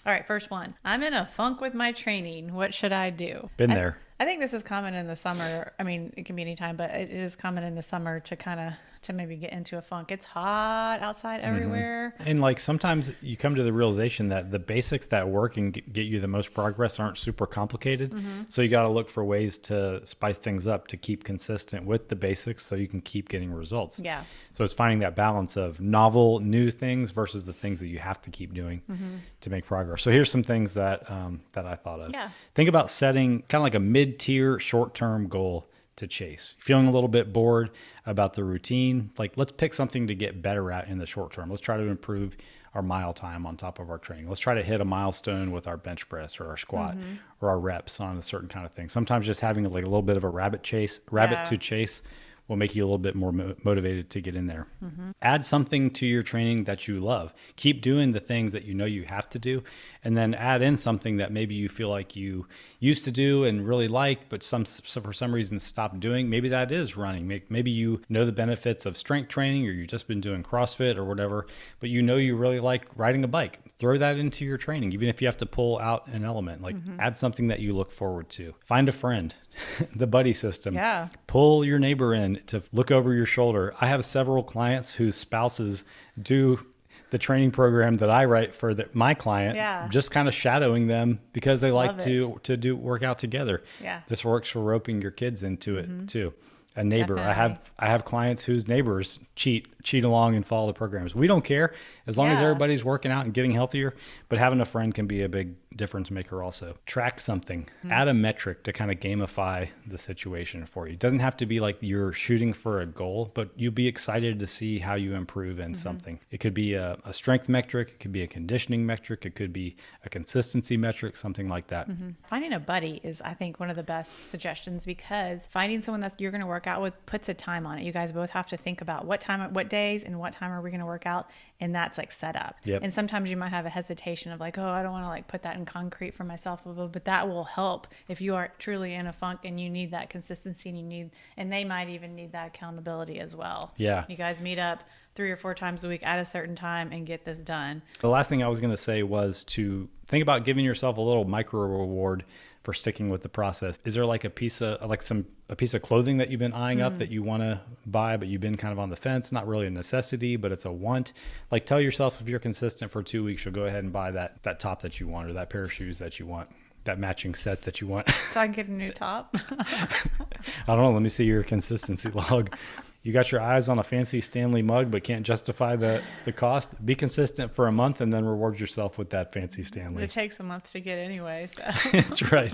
All right, first one. I'm in a funk with my training. What should I do? Been there. I think this is common in the summer. I mean, it can be anytime, but it is common in the summer to to maybe get into a funk. It's hot outside everywhere. And like sometimes you come to the realization that the basics that work and get you the most progress aren't super complicated. So you got to look for ways to spice things up to keep consistent with the basics so you can keep getting results. Yeah. So it's finding that balance of novel, new things versus the things that you have to keep doing to make progress. So here's some things that that I thought of. Yeah. Think about setting kind of like a mid-tier short-term goal to chase. Feeling a little bit bored about the routine, like let's pick something to get better at in the short term. Let's try to improve our mile time on top of our training. Let's try to hit a milestone with our bench press or our squat or our reps on a certain kind of thing. Sometimes just having like a little bit of a rabbit to chase will make you a little bit more motivated to get in there. Add something to your training that you love. Keep doing the things that you know you have to do, and then add in something that maybe you feel like you used to do and really like, but for some reason stopped doing. Maybe that is running. Maybe you know the benefits of strength training, or you've just been doing CrossFit or whatever, but you know you really like riding a bike. Throw that into your training, even if you have to pull out an element. Like add something that you look forward to. Find a friend, the buddy system. Yeah. Pull your neighbor in to look over your shoulder. I have several clients whose spouses do the training program that I write for my client, just kind of shadowing them because they like to do work out together. Yeah. This works for roping your kids into it too. A neighbor. Definitely. I have clients whose neighbors cheat along and follow the programs. We don't care as long as everybody's working out and getting healthier, but having a friend can be a big difference maker also. Track something, add a metric to kind of gamify the situation for you. It doesn't have to be like you're shooting for a goal, but you'll be excited to see how you improve in something. It could be a strength metric. It could be a conditioning metric. It could be a consistency metric, something like that. Finding a buddy is, I think, one of the best suggestions, because finding someone that you're going to work out with puts a time on it. You guys both have to think about what days and what time are we going to work out, and that's like set up. Yep. And sometimes you might have a hesitation of like, oh, I don't want to like put that in concrete for myself, but that will help if you are truly in a funk and you need that consistency and they might even need that accountability as well. Yeah. You guys meet up 3 or 4 times a week at a certain time and get this done. The last thing I was going to say was to think about giving yourself a little micro reward for sticking with the process. Is there like a piece of clothing that you've been eyeing up that you want to buy, but you've been kind of on the fence? Not really a necessity, but it's a want. Like tell yourself if you're consistent for 2 weeks, you'll go ahead and buy that top that you want, or that pair of shoes that you want, that matching set that you want. So I can get a new top. I don't know. Let me see your consistency log. You got your eyes on a fancy Stanley mug, but can't justify the cost. Be consistent for a month and then reward yourself with that fancy Stanley. It takes a month to get anyway. So. That's right.